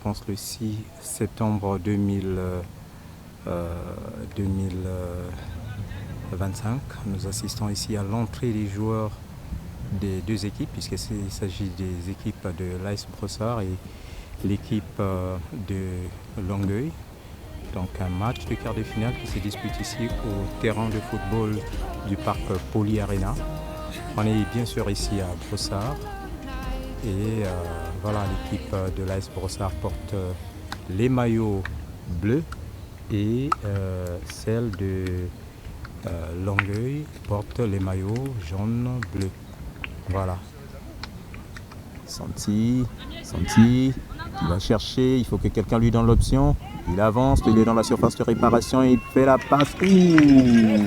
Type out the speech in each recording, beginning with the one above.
pense le 6 septembre 2025. Nous assistons ici à l'entrée des joueurs des deux équipes, puisqu'il s'agit des équipes de l'AS Brossard et l'équipe de Longueuil. Donc un match de quart de finale qui se dispute ici au terrain de football du parc Poly Arena. On est bien sûr ici à Brossard et voilà, l'équipe de l'AS Brossard porte les maillots bleus et celle de Longueuil porte les maillots jaune-bleu. Voilà. Santi, il va chercher, il faut que quelqu'un lui donne l'option. Il avance, il est dans la surface de réparation, il fait la passe. Il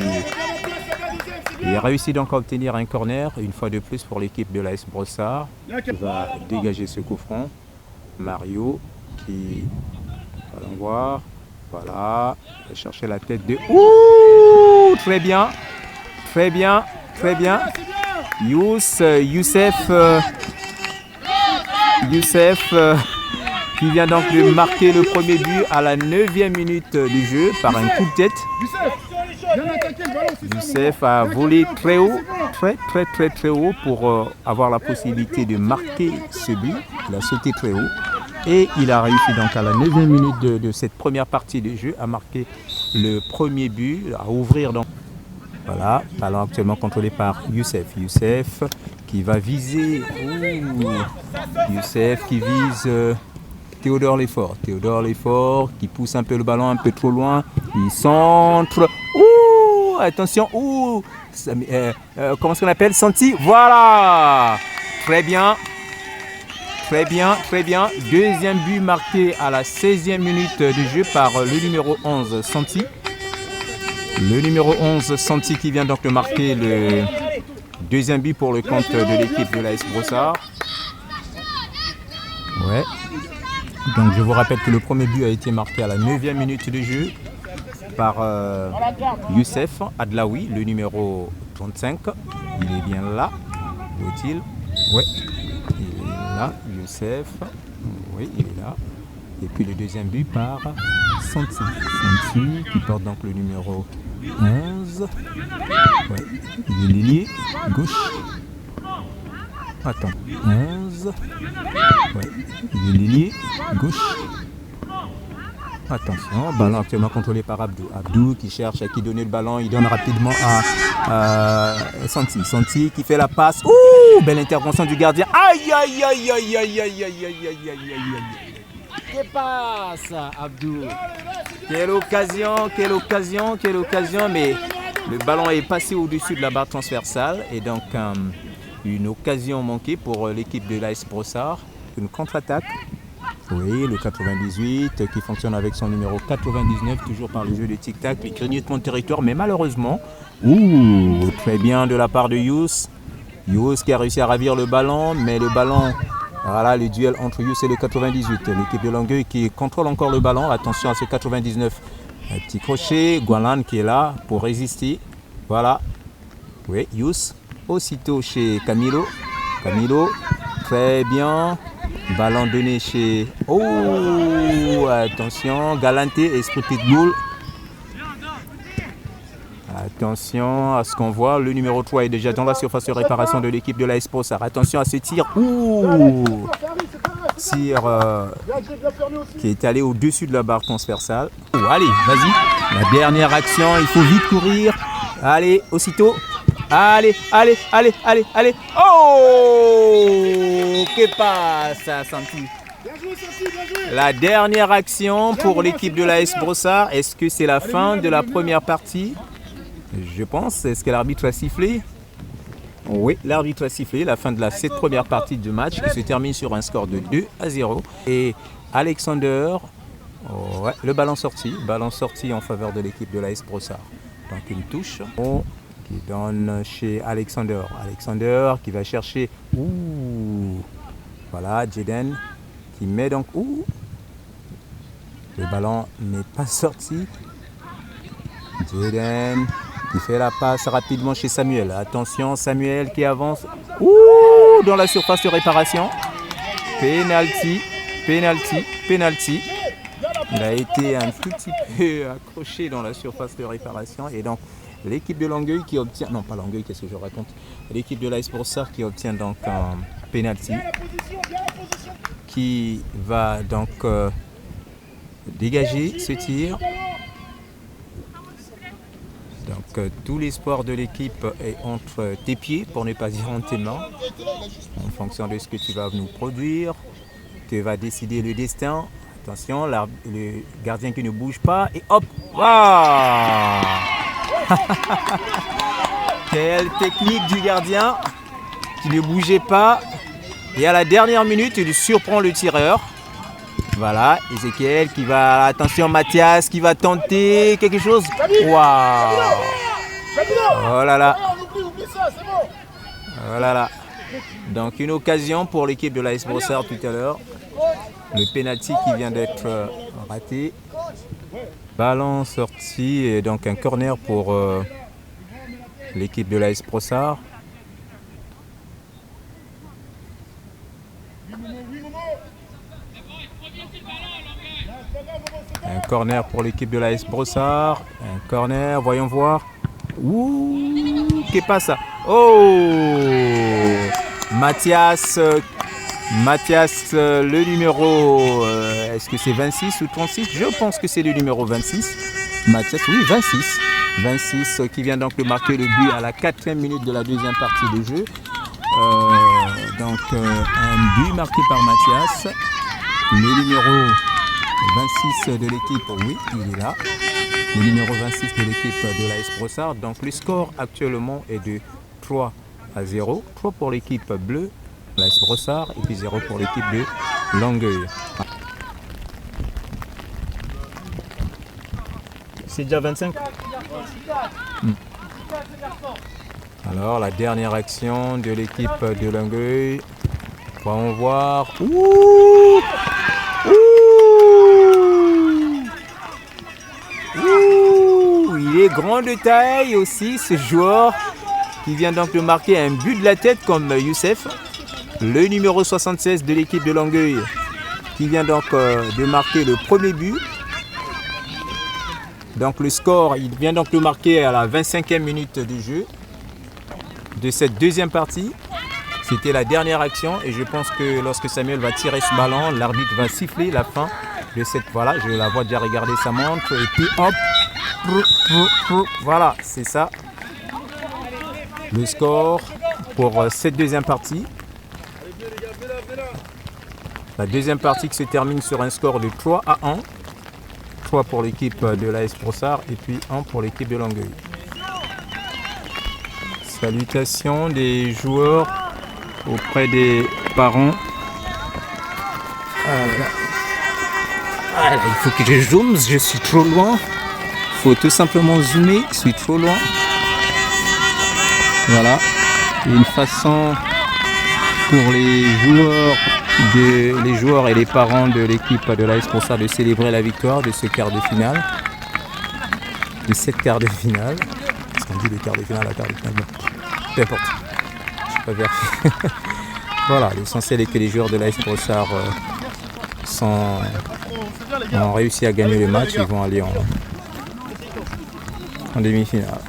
a réussi donc à obtenir un corner, une fois de plus pour l'équipe de l'AS Brossard. Il va dégager ce coup franc. Mario qui va voir. Voilà, il va chercher la tête de... Ouh, très bien. Youssef qui vient donc de marquer le premier but à la 9e minute du jeu par un coup de tête. Youssef a volé très haut, très haut pour avoir la possibilité de marquer ce but. Il a sauté très haut et il a réussi donc à la 9e minute de cette première partie du jeu à marquer le premier but, à ouvrir donc. Voilà, ballon actuellement contrôlé par Youssef. Youssef qui va viser. Youssef qui vise Théodore Lefort. Théodore Lefort qui pousse un peu le ballon un peu trop loin. Il centre. Attention. Comment est-ce qu'on appelle? Santi. Voilà. Très bien. Deuxième but marqué à la 16e minute de jeu par le numéro 11, Santi. Le numéro 11, Santi, qui vient donc de marquer le deuxième but pour le compte de l'équipe de l'AS Brossard. Ouais. Donc je vous rappelle que le premier but a été marqué à la 9e minute de jeu par Youssef Adlaoui, le numéro 35. Il est bien là. Où est-il? Ouais. Il est là, Youssef. Oui, il est là. Et puis le deuxième but par Santi. Santi qui porte donc le numéro 11. Ouais. Il est lié, gauche. Attends. 11. Ouais. Il est lié, gauche. Attention, ballon actuellement contrôlé par Abdou. Abdou qui cherche à qui donner le ballon. Il donne rapidement à Santi. Santi qui fait la passe. Ouh, belle intervention du gardien. Aïe. Que passe, Abdou. Quelle occasion, mais le ballon est passé au-dessus de la barre transversale et donc une occasion manquée pour l'équipe de l'AS Brossard. Une contre-attaque. Oui, le 98 qui fonctionne avec son numéro 99, toujours par le jeu de tic-tac, les grignotements de territoire, mais malheureusement, très bien de la part de Youss. Youss qui a réussi à ravir le ballon, mais le ballon... Voilà le duel entre Youss et le 98. L'équipe de Longueuil qui contrôle encore le ballon. Attention à ce 99. Un petit crochet. Gualan qui est là pour résister. Voilà. Oui, Youss. Aussitôt chez Camilo. Camilo. Très bien. Ballon donné chez... Attention. Galanté, esprit pitbull. Attention à ce qu'on voit. Le numéro 3 est déjà dans la surface de réparation de l'équipe de l'AS Brossard. Attention à ce tir. Tir qui est allé au-dessus de la barre transversale. Allez, vas-y. La dernière action. Il faut vite courir. Allez, aussitôt. Allez. Que passe, Santi. La dernière action pour l'équipe de l'AS Brossard. Est-ce que c'est la fin de la première partie? Je pense. Est-ce que l'arbitre a sifflé? Oui, l'arbitre a sifflé la fin de cette première partie du match qui se termine sur un score de 2-0. Et Alexander, le ballon sorti en faveur de l'équipe de l'AS Brossard. Donc une touche qui donne chez Alexander. Alexander qui va chercher. Voilà, Jaden qui met donc. Le ballon n'est pas sorti. Jaden qui fait la passe rapidement chez Samuel. Attention, Samuel qui avance dans la surface de réparation. Penalty Penalty. Il a été un tout petit peu accroché dans la surface de réparation. Et donc, l'équipe de Longueuil qui obtient... Non, pas Longueuil, qu'est-ce que je raconte? L'équipe de l'AS Brossard qui obtient donc un penalty. Qui va donc dégager ce tir. Donc, tout l'espoir de l'équipe est entre tes pieds, pour ne pas dire entre tes mains. En fonction de ce que tu vas nous produire, tu vas décider le destin. Attention, le gardien qui ne bouge pas. Et hop! Waouh! Quelle technique du gardien qui ne bougeait pas. Et à la dernière minute, il surprend le tireur. Voilà, Ezekiel qui va... Attention, Mathias qui va tenter quelque chose. Waouh! Oh là là! Oh là là! Donc une occasion pour l'équipe de l'AS Brossard tout à l'heure. Le penalty qui vient d'être raté. Ballon sorti et donc un corner pour l'équipe de l'AS Brossard. Un corner pour l'équipe de l'AS Brossard. Un corner, voyons voir. Ouh, qu'est pas ça? Oh! Mathias, le numéro, est-ce que c'est 26 ou 36? Je pense que c'est le numéro 26. Mathias, oui, 26. 26 qui vient donc de marquer le but à la 4e minute de la deuxième partie du jeu. Donc un but marqué par Mathias. Le numéro 26 de l'équipe, oui, il est là. Le numéro 26 de l'équipe de l'AS Brossard. Donc le score actuellement est de 3-0. 3 pour l'équipe bleue, l'AS Brossard, et puis 0 pour l'équipe de Longueuil. C'est déjà 25. Alors la dernière action de l'équipe de Longueuil. On va voir. Ouh! Ouh, il est grand de taille aussi, ce joueur qui vient donc de marquer un but de la tête comme Youssef. Le numéro 76 de l'équipe de Longueuil qui vient donc de marquer le premier but. Donc le score, il vient donc de marquer à la 25e minute du jeu de cette deuxième partie. C'était la dernière action et je pense que lorsque Samuel va tirer ce ballon, l'arbitre va siffler la fin de cette... Voilà, je la vois déjà regarder sa montre et puis hop, voilà, c'est ça. Le score pour cette deuxième partie. La deuxième partie qui se termine sur un score de 3-1. 3 pour l'équipe de l'AS Brossard et puis 1 pour l'équipe de Longueuil. Salutations des joueurs auprès des parents. Voilà, il faut que je zoome, je suis trop loin. Il faut tout simplement zoomer, je suis trop loin. Voilà, une façon pour les joueurs et les parents de l'équipe de l'AS Brossard de célébrer la victoire de ce quart de finale. De cette quart de finale. Est-ce qu'on dit de quart de finale à quart de finale? Peu importe. Je peux vérifier. Voilà, l'essentiel est que les joueurs de l'AS Brossard ont réussi à gagner le match. Ils vont aller en demi-finale.